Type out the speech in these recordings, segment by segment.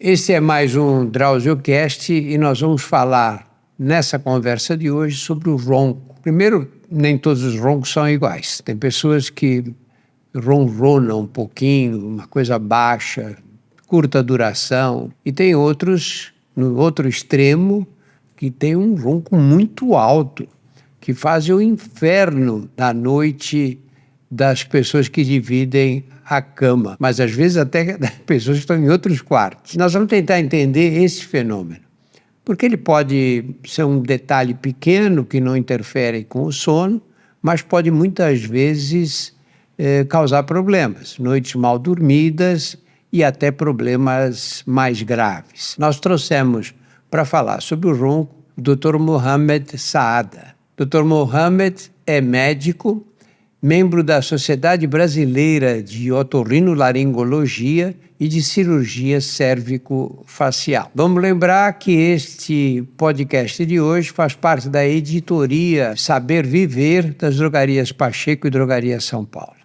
Esse é mais um DrauzioCast e nós vamos falar nessa conversa de hoje sobre o ronco. Primeiro, nem todos os roncos são iguais. Tem pessoas que ronronam um pouquinho, uma coisa baixa, curta duração, e tem outros, no outro extremo, que tem um ronco muito alto, que fazem o inferno da noite das pessoas que dividem a cama, mas às vezes até das pessoas que estão em outros quartos. Nós vamos tentar entender esse fenômeno, porque ele pode ser um detalhe pequeno que não interfere com o sono, mas pode muitas vezes causar problemas, noites mal dormidas e até problemas mais graves. Nós trouxemos para falar sobre o ronco o Dr. Mohamed Saada. Dr. Mohamed é médico, membro da Sociedade Brasileira de Otorrinolaringologia e de Cirurgia Cérvico-Facial. Vamos lembrar que este podcast de hoje faz parte da editoria Saber Viver das Drogarias Pacheco e Drogaria São Paulo.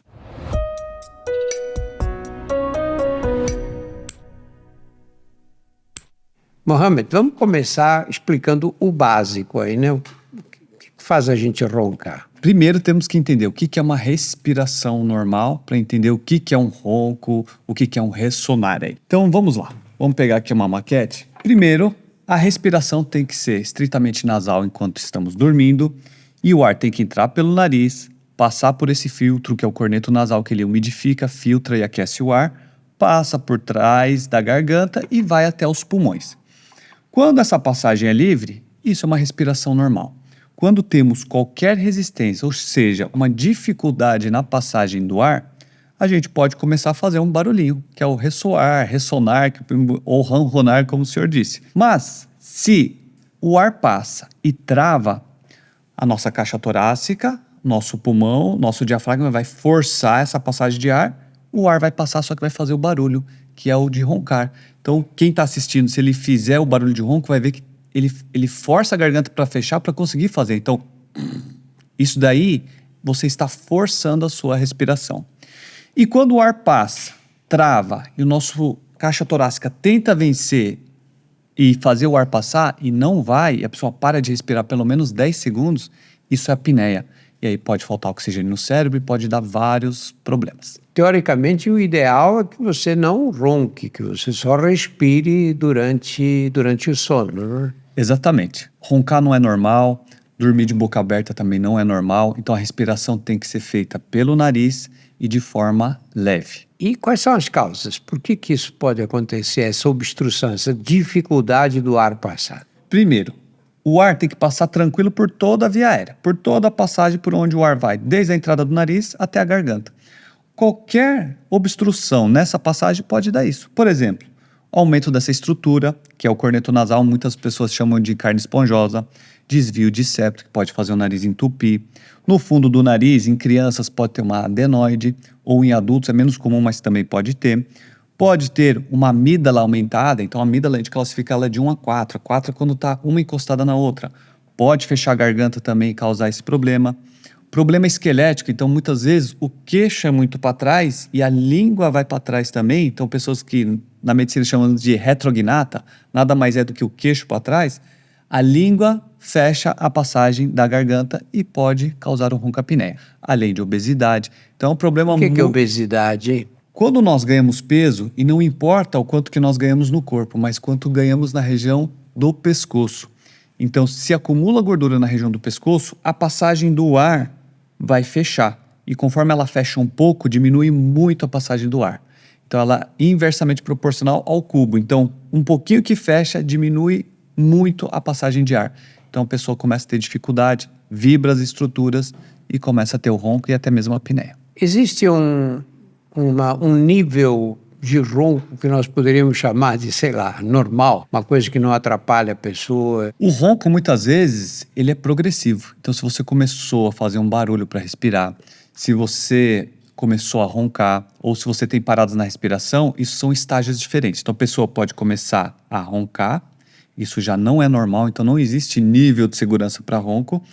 Mohamed, vamos começar explicando o básico aí, né? O que faz a gente roncar? Primeiro temos que entender o que é uma respiração normal para entender o que é um ronco, o que é um ressonar aí. Então vamos lá, vamos pegar aqui uma maquete. Primeiro, a respiração tem que ser estritamente nasal enquanto estamos dormindo e o ar tem que entrar pelo nariz, passar por esse filtro que é o corneto nasal que ele umidifica, filtra e aquece o ar, passa por trás da garganta e vai até os pulmões. Quando essa passagem é livre, isso é uma respiração normal. Quando temos qualquer resistência, ou seja, uma dificuldade na passagem do ar, a gente pode começar a fazer um barulhinho, que é o ressoar, ressonar, ou ronronar, como o senhor disse. Mas, se o ar passa e trava a nossa caixa torácica, nosso pulmão, nosso diafragma vai forçar essa passagem de ar, o ar vai passar, só que vai fazer o barulho, que é o de roncar. Então, quem está assistindo, se ele fizer o barulho de ronco, vai ver que ele força a garganta para fechar para conseguir fazer. Então, isso daí, você está forçando a sua respiração. E quando o ar passa, trava, e o nosso caixa torácica tenta vencer e fazer o ar passar, e não vai, e a pessoa para de respirar pelo menos 10 segundos, isso é apneia. E aí pode faltar oxigênio no cérebro e pode dar vários problemas. Teoricamente, o ideal é que você não ronque, que você só respire durante o sono, né? Exatamente. Roncar não é normal, dormir de boca aberta também não é normal, então a respiração tem que ser feita pelo nariz e de forma leve. E quais são as causas? Por que isso pode acontecer, essa obstrução, essa dificuldade do ar passar? Primeiro, o ar tem que passar tranquilo por toda a via aérea, por toda a passagem por onde o ar vai, desde a entrada do nariz até a garganta. Qualquer obstrução nessa passagem pode dar isso. Por exemplo, aumento dessa estrutura, que é o corneto nasal, muitas pessoas chamam de carne esponjosa, desvio de septo, que pode fazer o nariz entupir. No fundo do nariz, em crianças, pode ter uma adenoide, ou em adultos é menos comum, mas também pode ter. Pode ter uma amígdala aumentada, então a amígdala a gente classifica ela de 1 a 4. A 4 é quando está uma encostada na outra. Pode fechar a garganta também e causar esse problema. Problema esquelético, então muitas vezes o queixo é muito para trás e a língua vai para trás também. Então pessoas que na medicina chamam de retrognata, nada mais é do que o queixo para trás. A língua fecha a passagem da garganta e pode causar um ronco-apneia, além de obesidade. Então é um problema muito... O que é obesidade, hein? Quando nós ganhamos peso, e não importa o quanto que nós ganhamos no corpo, mas quanto ganhamos na região do pescoço. Então, se acumula gordura na região do pescoço, a passagem do ar vai fechar. E conforme ela fecha um pouco, diminui muito a passagem do ar. Então, ela é inversamente proporcional ao cubo. Então, um pouquinho que fecha, diminui muito a passagem de ar. Então, a pessoa começa a ter dificuldade, vibra as estruturas e começa a ter o ronco e até mesmo a apneia. Existe um nível de ronco que nós poderíamos chamar de, sei lá, normal, uma coisa que não atrapalha a pessoa. O ronco, muitas vezes, ele é progressivo. Então, se você começou a fazer um barulho para respirar, se você começou a roncar, ou se você tem paradas na respiração, isso são estágios diferentes. Então, a pessoa pode começar a roncar, isso já não é normal, então não existe nível de segurança para ronco.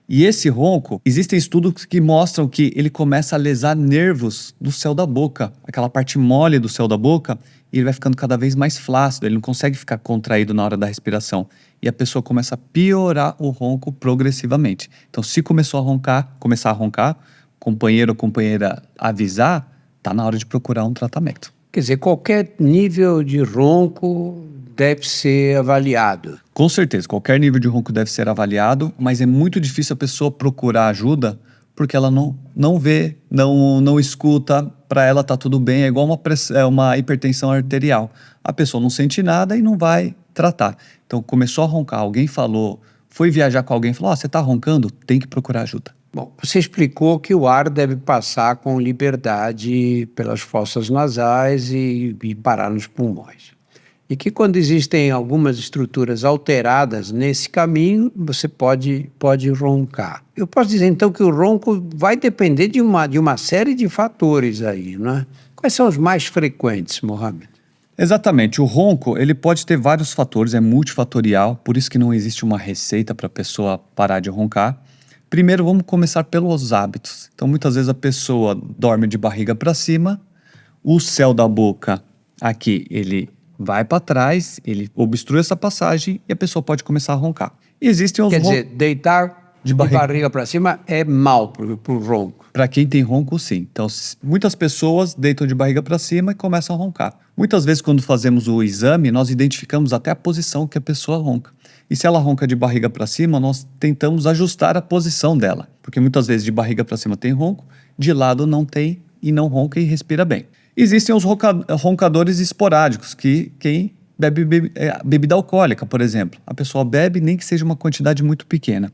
E esse ronco, existem estudos que mostram que ele começa a lesar nervos do céu da boca, aquela parte mole do céu da boca, e ele vai ficando cada vez mais flácido, ele não consegue ficar contraído na hora da respiração. E a pessoa começa a piorar o ronco progressivamente. Então, se começar a roncar, companheiro ou companheira avisar, tá na hora de procurar um tratamento. Quer dizer, qualquer nível de ronco deve ser avaliado. Com certeza, qualquer nível de ronco deve ser avaliado, mas é muito difícil a pessoa procurar ajuda porque ela não vê, não escuta, para ela tá tudo bem, é igual uma hipertensão arterial. A pessoa não sente nada e não vai tratar. Então, começou a roncar, alguém falou, foi viajar com alguém e falou, você tá roncando? Tem que procurar ajuda. Bom, você explicou que o ar deve passar com liberdade pelas fossas nasais e parar nos pulmões. E que quando existem algumas estruturas alteradas nesse caminho, você pode roncar. Eu posso dizer, então, que o ronco vai depender de uma série de fatores aí, não é? Quais são os mais frequentes, Mohamed? Exatamente, o ronco ele pode ter vários fatores, é multifatorial, por isso que não existe uma receita para a pessoa parar de roncar. Primeiro, vamos começar pelos hábitos. Então, muitas vezes a pessoa dorme de barriga para cima, o céu da boca aqui, ele vai para trás, ele obstrui essa passagem e a pessoa pode começar a roncar. Existem os Quer dizer, deitar de barriga para cima é mal para o ronco. Para quem tem ronco, sim. Então, muitas pessoas deitam de barriga para cima e começam a roncar. Muitas vezes, quando fazemos o exame, nós identificamos até a posição que a pessoa ronca. E se ela ronca de barriga para cima, nós tentamos ajustar a posição dela. Porque muitas vezes de barriga para cima tem ronco, de lado não tem e não ronca e respira bem. Existem os roncadores esporádicos, que quem bebe bebida alcoólica, por exemplo. A pessoa bebe nem que seja uma quantidade muito pequena.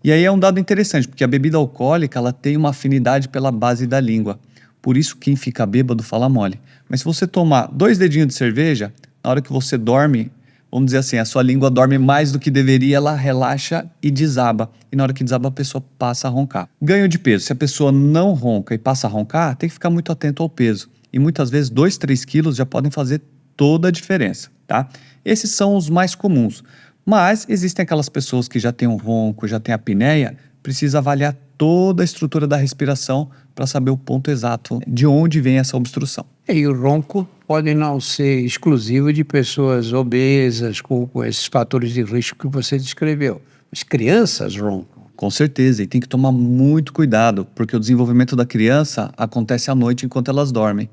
E aí é um dado interessante, porque a bebida alcoólica ela tem uma afinidade pela base da língua. Por isso quem fica bêbado fala mole. Mas se você tomar 2 dedinhos de cerveja, na hora que você dorme, vamos dizer assim, a sua língua dorme mais do que deveria, ela relaxa e desaba. E na hora que desaba, a pessoa passa a roncar. Ganho de peso. Se a pessoa não ronca e passa a roncar, tem que ficar muito atento ao peso. E muitas vezes 2, 3 quilos já podem fazer toda a diferença, tá? Esses são os mais comuns. Mas existem aquelas pessoas que já têm um ronco, já têm apneia, precisa avaliar toda a estrutura da respiração para saber o ponto exato de onde vem essa obstrução. E o ronco pode não ser exclusivo de pessoas obesas, com esses fatores de risco que você descreveu. Mas crianças roncam. Com certeza, e tem que tomar muito cuidado, porque o desenvolvimento da criança acontece à noite enquanto elas dormem.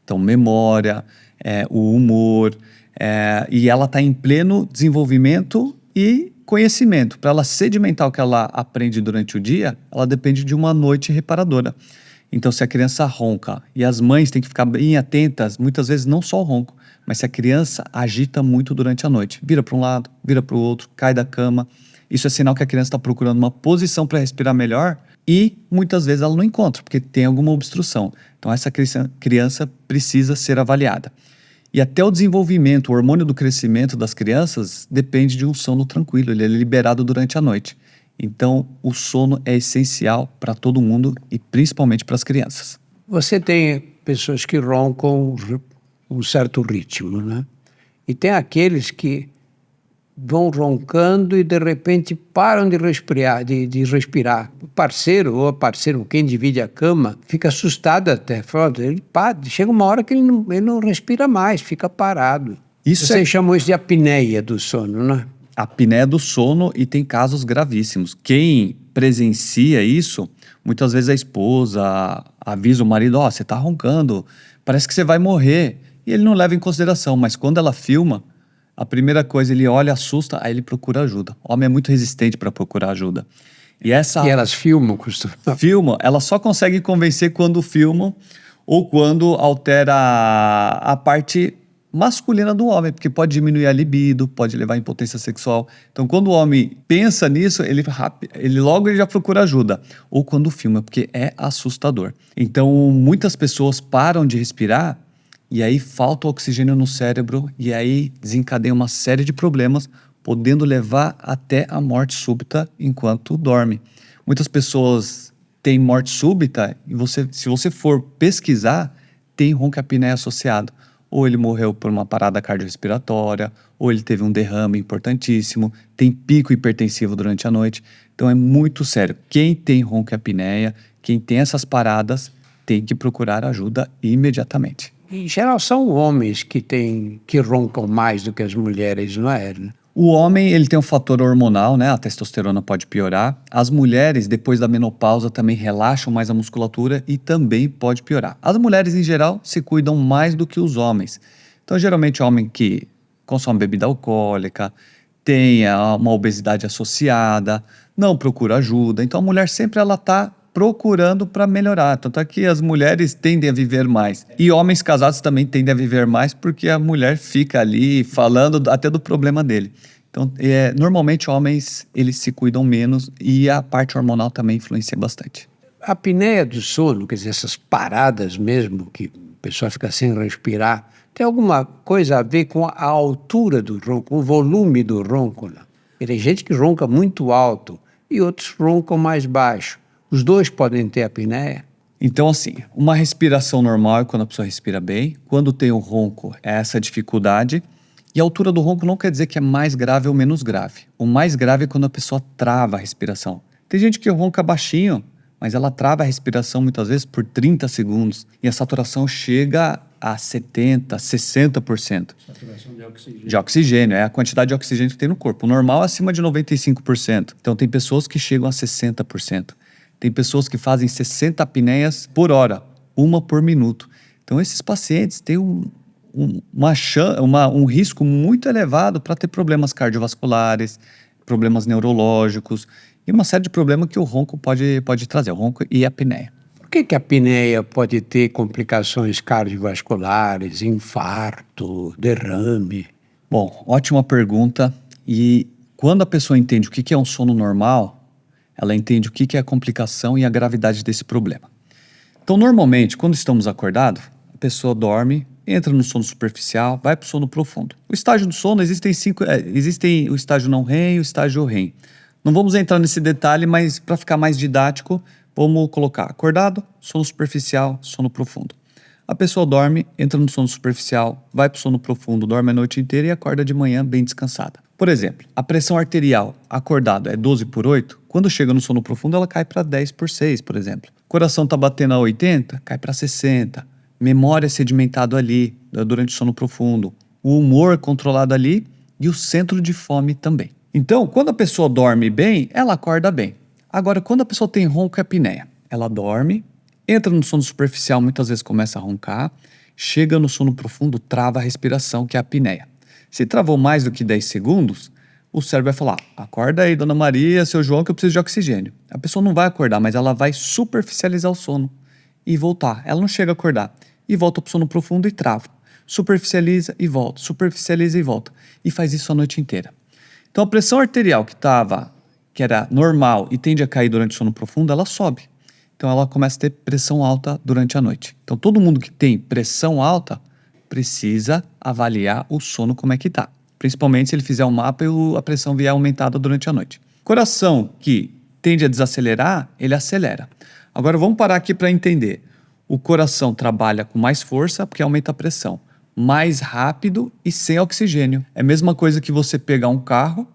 Então, memória, o humor, e ela está em pleno desenvolvimento e conhecimento. Para ela sedimentar o que ela aprende durante o dia, ela depende de uma noite reparadora. Então, se a criança ronca, e as mães têm que ficar bem atentas, muitas vezes não só o ronco, mas se a criança agita muito durante a noite, vira para um lado, vira para o outro, cai da cama, isso é sinal que a criança está procurando uma posição para respirar melhor e muitas vezes ela não encontra, porque tem alguma obstrução. Então, essa criança precisa ser avaliada. E até o desenvolvimento, o hormônio do crescimento das crianças depende de um sono tranquilo, ele é liberado durante a noite. Então, o sono é essencial para todo mundo e principalmente para as crianças. Você tem pessoas que roncam um certo ritmo, né? E tem aqueles que vão roncando e de repente param de respirar. O parceiro ou a parceira, quem divide a cama, fica assustado até. Chega uma hora que ele não respira mais, fica parado. Vocês chamam isso de apneia do sono, né? Apneia do sono, e tem casos gravíssimos. Quem presencia isso, muitas vezes a esposa avisa o marido, você está roncando, parece que você vai morrer. E ele não leva em consideração, mas quando ela filma, a primeira coisa, ele olha, assusta, aí ele procura ajuda. O homem é muito resistente para procurar ajuda. E elas filmam, costumam? Filmam, elas só conseguem convencer quando filmam ou quando altera a parte masculina do homem, porque pode diminuir a libido, pode levar à impotência sexual. Então, quando o homem pensa nisso, ele logo já procura ajuda. Ou quando filma, porque é assustador. Então, muitas pessoas param de respirar e aí falta oxigênio no cérebro e aí desencadeia uma série de problemas, podendo levar até a morte súbita enquanto dorme. Muitas pessoas têm morte súbita e se você for pesquisar, tem ronco-apneia associado. Ou ele morreu por uma parada cardiorrespiratória, ou ele teve um derrame importantíssimo, tem pico hipertensivo durante a noite. Então é muito sério. Quem tem ronco-apneia, quem tem essas paradas, tem que procurar ajuda imediatamente. Em geral, são homens que roncam mais do que as mulheres, não é? O homem, ele tem um fator hormonal, né? A testosterona pode piorar. As mulheres, depois da menopausa, também relaxam mais a musculatura e também pode piorar. As mulheres, em geral, se cuidam mais do que os homens. Então, geralmente, o homem que consome bebida alcoólica, tem uma obesidade associada, não procura ajuda. Então, a mulher sempre ela está procurando para melhorar. Tanto é que as mulheres tendem a viver mais. E homens casados também tendem a viver mais porque a mulher fica ali falando até do problema dele. Então, normalmente homens eles se cuidam menos e a parte hormonal também influencia bastante. A apneia do sono, quer dizer, essas paradas mesmo, que a pessoa fica sem respirar, tem alguma coisa a ver com a altura do ronco, o volume do ronco, né? Tem gente que ronca muito alto e outros roncam mais baixo. Os dois podem ter apneia? Então, assim, uma respiração normal é quando a pessoa respira bem. Quando tem o ronco, é essa dificuldade. E a altura do ronco não quer dizer que é mais grave ou menos grave. O mais grave é quando a pessoa trava a respiração. Tem gente que ronca baixinho, mas ela trava a respiração muitas vezes por 30 segundos. E a saturação chega a 70%, 60%. Saturação de oxigênio. De oxigênio, é a quantidade de oxigênio que tem no corpo. O normal é acima de 95%. Então tem pessoas que chegam a 60%. Tem pessoas que fazem 60 apneias por hora, uma por minuto. Então esses pacientes têm um risco muito elevado para ter problemas cardiovasculares, problemas neurológicos e uma série de problemas que o ronco pode trazer, o ronco e a apneia. Por que a apneia pode ter complicações cardiovasculares, infarto, derrame? Bom, ótima pergunta. E quando a pessoa entende o que é um sono normal, ela entende o que é a complicação e a gravidade desse problema. Então, normalmente, quando estamos acordados, a pessoa dorme, entra no sono superficial, vai para o sono profundo. O estágio do sono, existem o estágio não REM e o estágio REM. Não vamos entrar nesse detalhe, mas para ficar mais didático, vamos colocar acordado, sono superficial, sono profundo. A pessoa dorme, entra no sono superficial, vai para o sono profundo, dorme a noite inteira e acorda de manhã bem descansada. Por exemplo, a pressão arterial acordado é 12/8, quando chega no sono profundo ela cai para 10/6, por exemplo. Coração está batendo a 80, cai para 60. Memória sedimentado ali durante o sono profundo. O humor controlado ali e o centro de fome também. Então, quando a pessoa dorme bem, ela acorda bem. Agora, quando a pessoa tem ronco e apneia, ela dorme, entra no sono superficial, muitas vezes começa a roncar, chega no sono profundo, trava a respiração, que é a apneia. Se travou mais do que 10 segundos, o cérebro vai falar: acorda aí, dona Maria, seu João, que eu preciso de oxigênio. A pessoa não vai acordar, mas ela vai superficializar o sono e voltar. Ela não chega a acordar e volta para o sono profundo e trava. Superficializa e volta, superficializa e volta. E faz isso a noite inteira. Então a pressão arterial que era normal e tende a cair durante o sono profundo, ela sobe. Então ela começa a ter pressão alta durante a noite. Então todo mundo que tem pressão alta precisa avaliar o sono como é que tá. Principalmente se ele fizer um mapa e a pressão vier aumentada durante a noite. Coração que tende a desacelerar, ele acelera. Agora vamos parar aqui para entender. O coração trabalha com mais força porque aumenta a pressão. Mais rápido e sem oxigênio. É a mesma coisa que você pegar um carro,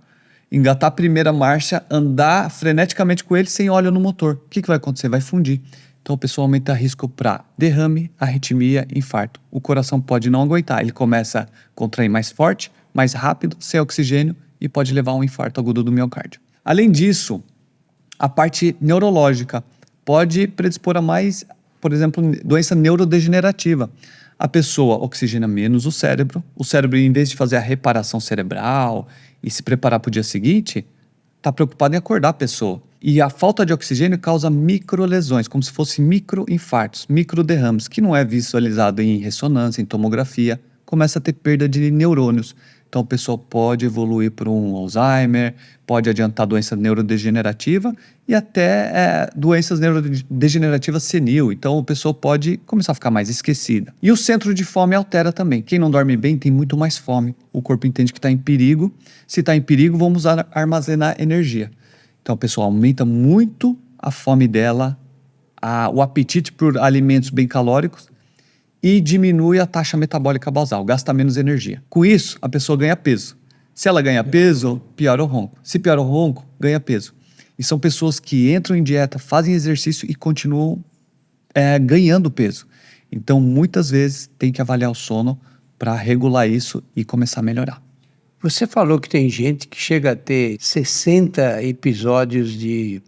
engatar a primeira marcha, andar freneticamente com ele sem óleo no motor. O que vai acontecer? Vai fundir. Então a pessoa aumenta risco para derrame, arritmia, infarto. O coração pode não aguentar, ele começa a contrair mais forte, mais rápido, sem oxigênio e pode levar a um infarto agudo do miocárdio. Além disso, a parte neurológica pode predispor a mais, por exemplo, doença neurodegenerativa. A pessoa oxigena menos o cérebro, em vez de fazer a reparação cerebral e se preparar para o dia seguinte, está preocupado em acordar a pessoa. E a falta de oxigênio causa microlesões, como se fossem microinfartos, microderrames, que não é visualizado em ressonância, em tomografia, começa a ter perda de neurônios. Então a pessoa pode evoluir para um Alzheimer, pode adiantar doença neurodegenerativa e até doenças neurodegenerativas senil. Então a pessoa pode começar a ficar mais esquecida. E o centro de fome altera também. Quem não dorme bem tem muito mais fome. O corpo entende que está em perigo. Se está em perigo, vamos armazenar energia. Então a pessoa aumenta muito a fome dela, o apetite por alimentos bem calóricos e diminui a taxa metabólica basal, gasta menos energia. Com isso, a pessoa ganha peso. Se ela ganha peso, piora o ronco. Se piora o ronco, ganha peso. E são pessoas que entram em dieta, fazem exercício e continuam ganhando peso. Então, muitas vezes, tem que avaliar o sono para regular isso e começar a melhorar. Você falou que tem gente que chega a ter 60 episódios de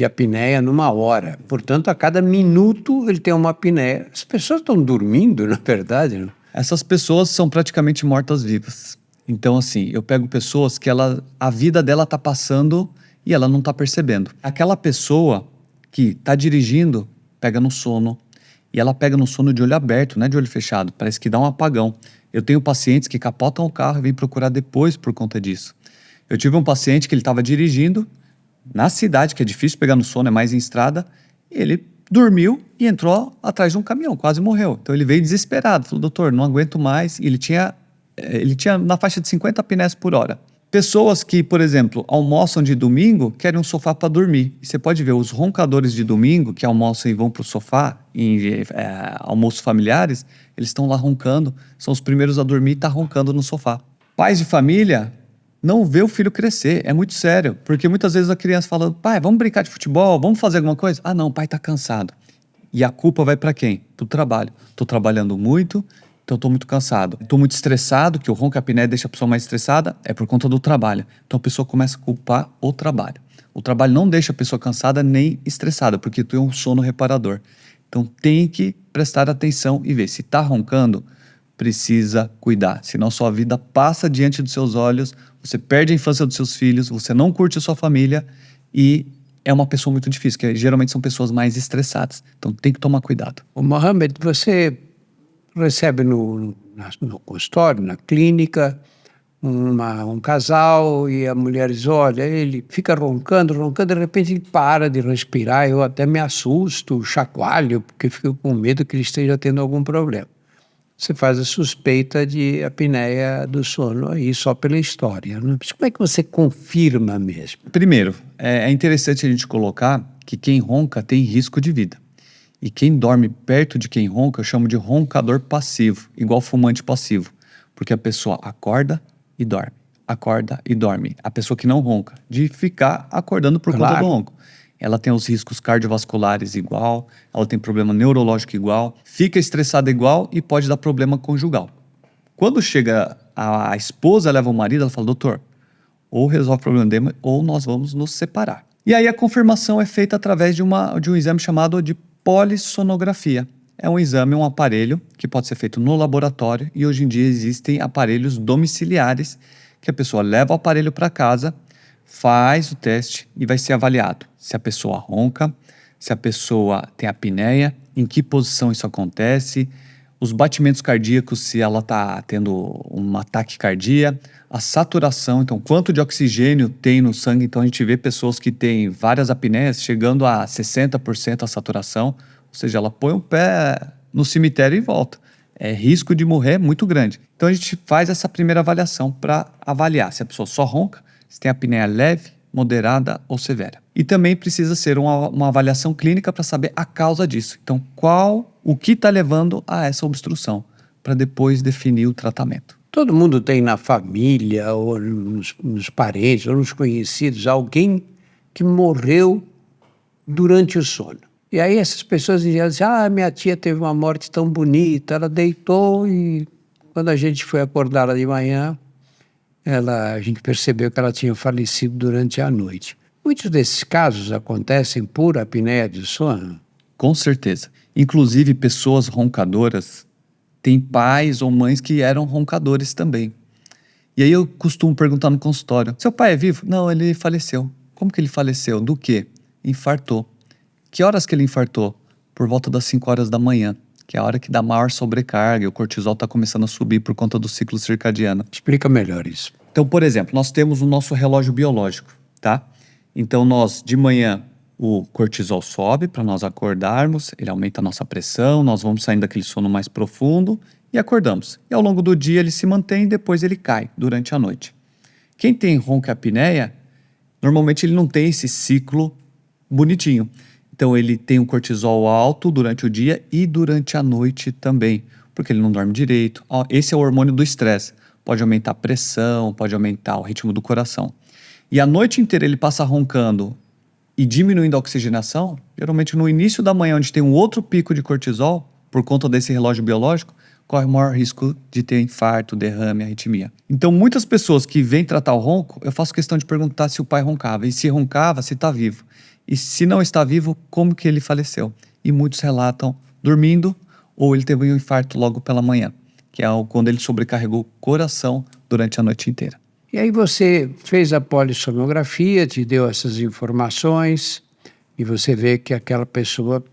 apneia numa hora. Portanto, a cada minuto ele tem uma apneia. As pessoas estão dormindo, na verdade, não? Essas pessoas são praticamente mortas-vivas. Então, assim, eu pego pessoas que a vida dela tá passando e ela não tá percebendo. Aquela pessoa que tá dirigindo, pega no sono. E ela pega no sono de olho aberto, não é de olho fechado. Parece que dá um apagão. Eu tenho pacientes que capotam o carro e vêm procurar depois por conta disso. Eu tive um paciente que ele estava dirigindo na cidade, que é difícil pegar no sono, é mais em estrada, e ele dormiu e entrou atrás de um caminhão, quase morreu. Então ele veio desesperado, falou, doutor, não aguento mais. E ele tinha na faixa de 50 apneias por hora. Pessoas que, por exemplo, almoçam de domingo, querem um sofá para dormir. E você pode ver, os roncadores de domingo, que almoçam e vão para o sofá, em almoços familiares, eles estão lá roncando, são os primeiros a dormir e estão roncando no sofá. Pais de família não vê o filho crescer, é muito sério. Porque muitas vezes a criança fala, pai, vamos brincar de futebol, vamos fazer alguma coisa? Ah não, o pai está cansado. E a culpa vai para quem? Para o trabalho. Estou trabalhando muito, então estou muito cansado. Estou muito estressado, que o ronco e a apneia deixa a pessoa mais estressada, é por conta do trabalho. Então a pessoa começa a culpar o trabalho. O trabalho não deixa a pessoa cansada nem estressada, porque tem um sono reparador. Então tem que prestar atenção e ver. Se está roncando, precisa cuidar. Senão sua vida passa diante dos seus olhos, você perde a infância dos seus filhos, você não curte a sua família e é uma pessoa muito difícil, que geralmente são pessoas mais estressadas. Então tem que tomar cuidado. O Mohamed, você recebe no consultório, na clínica, um casal e a mulher diz, olha, ele fica roncando, de repente ele para de respirar, eu até me assusto, chacoalho, porque fico com medo que ele esteja tendo algum problema. Você faz a suspeita de apneia do sono aí só pela história, né? Mas como é que você confirma mesmo? Primeiro, é interessante a gente colocar que quem ronca tem risco de vida. E quem dorme perto de quem ronca, eu chamo de roncador passivo, igual fumante passivo. Porque a pessoa acorda e dorme, acorda e dorme. A pessoa que não ronca, de ficar acordando por conta do ronco. Ela tem os riscos cardiovasculares igual, ela tem problema neurológico igual, fica estressada igual e pode dar problema conjugal. Quando chega a esposa, leva o marido, ela fala, doutor, ou resolve o problema dele, ou nós vamos nos separar. E aí a confirmação é feita através de um exame chamado de polissonografia. É um exame, um aparelho que pode ser feito no laboratório e hoje em dia existem aparelhos domiciliares que a pessoa leva o aparelho para casa, faz o teste e vai ser avaliado se a pessoa ronca, se a pessoa tem apneia, em que posição isso acontece, os batimentos cardíacos, se ela está tendo um ataque cardíaco, a saturação, então quanto de oxigênio tem no sangue. Então a gente vê pessoas que têm várias apneias chegando a 60% a saturação, ou seja, ela põe o pé no cemitério e volta. É risco de morrer muito grande. Então a gente faz essa primeira avaliação para avaliar se a pessoa só ronca, se tem apneia leve, moderada ou severa. E também precisa ser uma avaliação clínica para saber a causa disso. Então, o que está levando a essa obstrução, para depois definir o tratamento. Todo mundo tem na família, ou nos parentes, ou nos conhecidos, alguém que morreu durante o sono. E aí essas pessoas diziam assim, minha tia teve uma morte tão bonita, ela deitou e quando a gente foi acordá-la de manhã, a gente percebeu que ela tinha falecido durante a noite. Muitos desses casos acontecem por apneia de sono? Com certeza. Inclusive, pessoas roncadoras têm pais ou mães que eram roncadores também. E aí eu costumo perguntar no consultório, seu pai é vivo? Não, ele faleceu. Como que ele faleceu? Do quê? Infartou. Que horas que ele infartou? Por volta das 5 horas da manhã, que é a hora que dá maior sobrecarga e o cortisol está começando a subir por conta do ciclo circadiano. Explica melhor isso. Então, por exemplo, nós temos o nosso relógio biológico, tá? Então, de manhã, o cortisol sobe para nós acordarmos, ele aumenta a nossa pressão, nós vamos saindo daquele sono mais profundo e acordamos. E ao longo do dia ele se mantém e depois ele cai durante a noite. Quem tem ronca-apneia, normalmente ele não tem esse ciclo bonitinho. Então, ele tem um cortisol alto durante o dia e durante a noite também, porque ele não dorme direito. Esse é o hormônio do estresse. Pode aumentar a pressão, pode aumentar o ritmo do coração. E a noite inteira ele passa roncando e diminuindo a oxigenação, geralmente no início da manhã, onde tem um outro pico de cortisol, por conta desse relógio biológico, corre o maior risco de ter infarto, derrame, arritmia. Então, muitas pessoas que vêm tratar o ronco, eu faço questão de perguntar se o pai roncava. E se roncava, se está vivo. E se não está vivo, como que ele faleceu? E muitos relatam dormindo ou ele teve um infarto logo pela manhã, que é quando ele sobrecarregou o coração durante a noite inteira. E aí você fez a polissonografia, te deu essas informações e você vê que aquela pessoa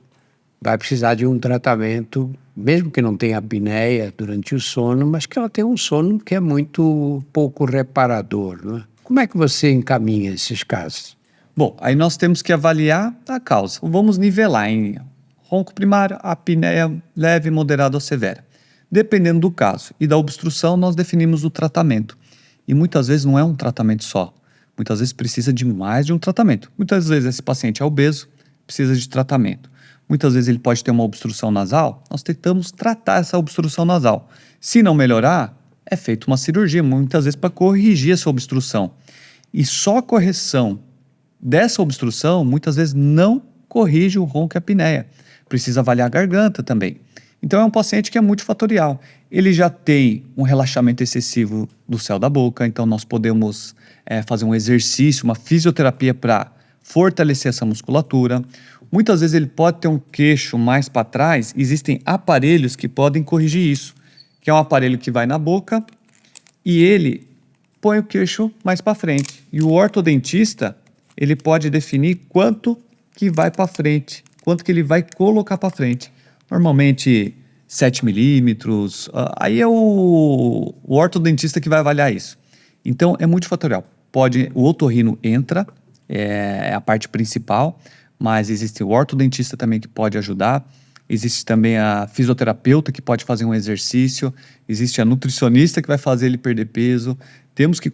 vai precisar de um tratamento, mesmo que não tenha apneia durante o sono, mas que ela tem um sono que é muito pouco reparador, não é? Como é que você encaminha esses casos? Bom, aí nós temos que avaliar a causa. Vamos nivelar em ronco primário, apneia leve, moderada ou severa. Dependendo do caso e da obstrução, nós definimos o tratamento. E muitas vezes não é um tratamento só. Muitas vezes precisa de mais de um tratamento. Muitas vezes esse paciente é obeso, precisa de tratamento. Muitas vezes ele pode ter uma obstrução nasal, nós tentamos tratar essa obstrução nasal. Se não melhorar, é feita uma cirurgia, muitas vezes para corrigir essa obstrução. E só a correção dessa obstrução, muitas vezes não corrige o ronco e a apneia. Precisa avaliar a garganta também. Então é um paciente que é multifatorial. Ele já tem um relaxamento excessivo do céu da boca, então nós podemos fazer um exercício, uma fisioterapia para fortalecer essa musculatura. Muitas vezes ele pode ter um queixo mais para trás, existem aparelhos que podem corrigir isso, que é um aparelho que vai na boca e ele põe o queixo mais para frente. E o ortodontista, ele pode definir quanto que vai para frente, quanto que ele vai colocar para frente. Normalmente 7 milímetros, aí é o ortodontista que vai avaliar isso. Então é multifatorial. O otorrino entra, é a parte principal, mas existe o ortodontista também que pode ajudar, existe também a fisioterapeuta que pode fazer um exercício, existe a nutricionista que vai fazer ele perder peso. Temos que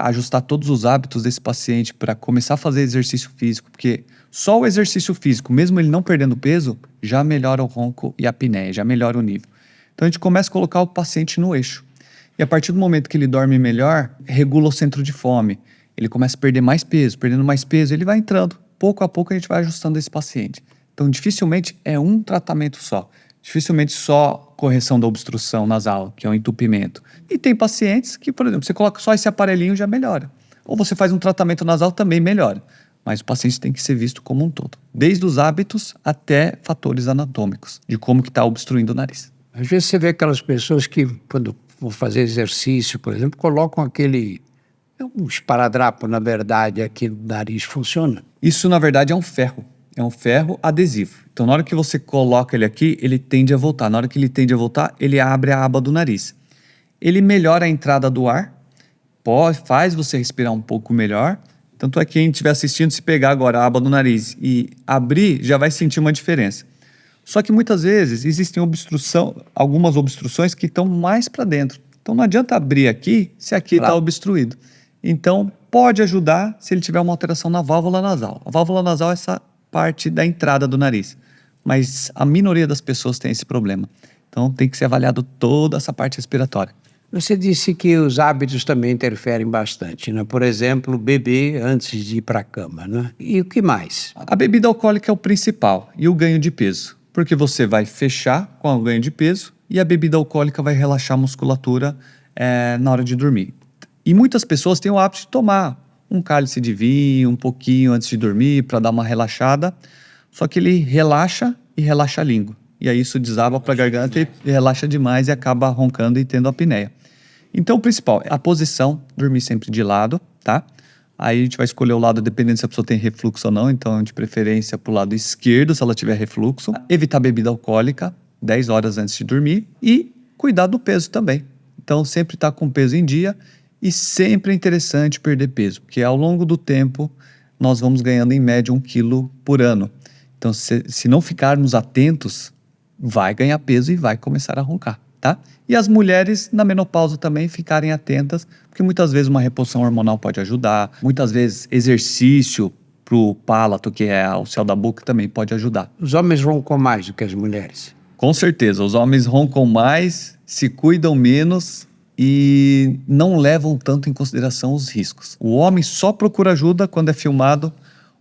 ajustar todos os hábitos desse paciente para começar a fazer exercício físico, porque só o exercício físico, mesmo ele não perdendo peso, já melhora o ronco e a apneia, já melhora o nível. Então a gente começa a colocar o paciente no eixo. E a partir do momento que ele dorme melhor, regula o centro de fome. Ele começa a perder mais peso, perdendo mais peso, ele vai entrando. Pouco a pouco a gente vai ajustando esse paciente. Então dificilmente é um tratamento só. Dificilmente só correção da obstrução nasal, que é um entupimento. E tem pacientes que, por exemplo, você coloca só esse aparelhinho já melhora. Ou você faz um tratamento nasal também melhora. Mas o paciente tem que ser visto como um todo. Desde os hábitos até fatores anatômicos, de como que está obstruindo o nariz. Às vezes você vê aquelas pessoas que, quando vão fazer exercício, por exemplo, colocam um esparadrapo, na verdade, aqui no nariz. Funciona? Isso, na verdade, é um ferro. É um ferro adesivo. Então, na hora que você coloca ele aqui, ele tende a voltar. Na hora que ele tende a voltar, ele abre a aba do nariz. Ele melhora a entrada do ar, faz você respirar um pouco melhor. Tanto é que quem estiver assistindo, se pegar agora a aba do nariz e abrir, já vai sentir uma diferença. Só que muitas vezes existem algumas obstruções que estão mais para dentro. Então não adianta abrir aqui se aqui está obstruído. Então pode ajudar se ele tiver uma alteração na válvula nasal. A válvula nasal é essa parte da entrada do nariz. Mas a minoria das pessoas tem esse problema. Então tem que ser avaliado toda essa parte respiratória. Você disse que os hábitos também interferem bastante, né? Por exemplo, beber antes de ir para a cama, né? E o que mais? A bebida alcoólica é o principal e o ganho de peso, porque você vai fechar com o ganho de peso e a bebida alcoólica vai relaxar a musculatura na hora de dormir. E muitas pessoas têm o hábito de tomar um cálice de vinho, um pouquinho antes de dormir para dar uma relaxada, só que ele relaxa e relaxa a língua. E aí isso desaba para a garganta e relaxa demais e acaba roncando e tendo apneia. Então, o principal é a posição, dormir sempre de lado, tá? Aí a gente vai escolher o lado dependendo se a pessoa tem refluxo ou não, então de preferência para o lado esquerdo, se ela tiver refluxo. Evitar bebida alcoólica 10 horas antes de dormir e cuidar do peso também. Então, sempre estar com o peso em dia e sempre é interessante perder peso, porque ao longo do tempo nós vamos ganhando em média 1 quilo por ano. Então, se não ficarmos atentos, vai ganhar peso e vai começar a roncar, tá? E as mulheres na menopausa também ficarem atentas, porque muitas vezes uma reposição hormonal pode ajudar, muitas vezes exercício para o palato, que é o céu da boca, também pode ajudar. Os homens roncam mais do que as mulheres? Com certeza, os homens roncam mais, se cuidam menos e não levam tanto em consideração os riscos. O homem só procura ajuda quando é filmado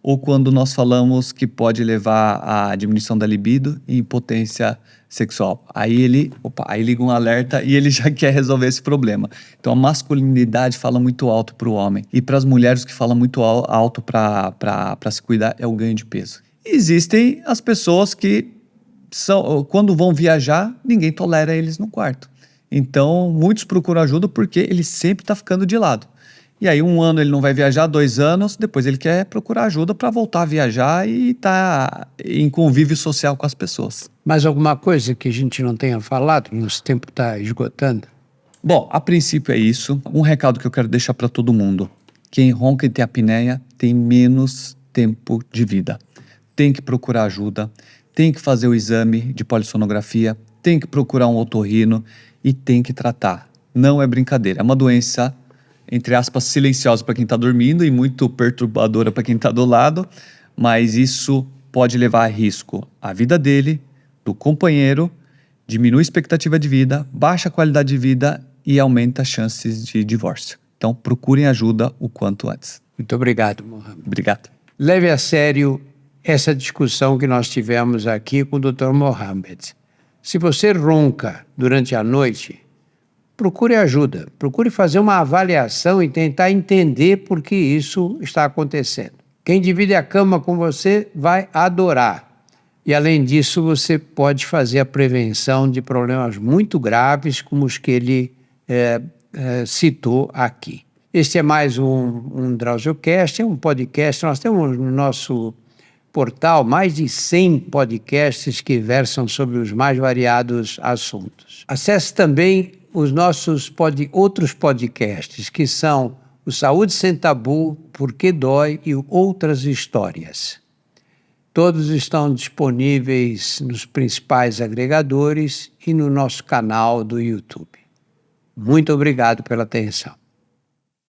ou quando nós falamos que pode levar à diminuição da libido e impotência sexual. Aí liga um alerta e ele já quer resolver esse problema. Então a masculinidade fala muito alto para o homem, e para as mulheres o que fala muito alto para se cuidar é o ganho de peso. Existem as pessoas que quando vão viajar, ninguém tolera eles no quarto. Então muitos procuram ajuda porque ele sempre está ficando de lado. E aí 1 ano ele não vai viajar, 2 anos, depois ele quer procurar ajuda para voltar a viajar e estar em convívio social com as pessoas. Mais alguma coisa que a gente não tenha falado? Nosso tempo está esgotando. Bom, a princípio é isso. Um recado que eu quero deixar para todo mundo. Quem ronca e tem apneia tem menos tempo de vida. Tem que procurar ajuda, tem que fazer o exame de polissonografia, tem que procurar um otorrino e tem que tratar. Não é brincadeira, é uma doença, entre aspas, silenciosa para quem está dormindo e muito perturbadora para quem está do lado, mas isso pode levar a risco a vida dele, do companheiro, diminui a expectativa de vida, baixa a qualidade de vida e aumenta as chances de divórcio. Então, procurem ajuda o quanto antes. Muito obrigado, Mohamed. Obrigado. Leve a sério essa discussão que nós tivemos aqui com o Dr. Mohamed. Se você ronca durante a noite, procure ajuda, procure fazer uma avaliação e tentar entender por que isso está acontecendo. Quem divide a cama com você vai adorar. E, além disso, você pode fazer a prevenção de problemas muito graves, como os que ele citou aqui. Este é mais um DrauzioCast, é um podcast. Nós temos no nosso portal mais de 100 podcasts que versam sobre os mais variados assuntos. Acesse também os nossos outros podcasts, que são o Saúde Sem Tabu, Por que Dói e Outras Histórias. Todos estão disponíveis nos principais agregadores e no nosso canal do YouTube. Muito obrigado pela atenção.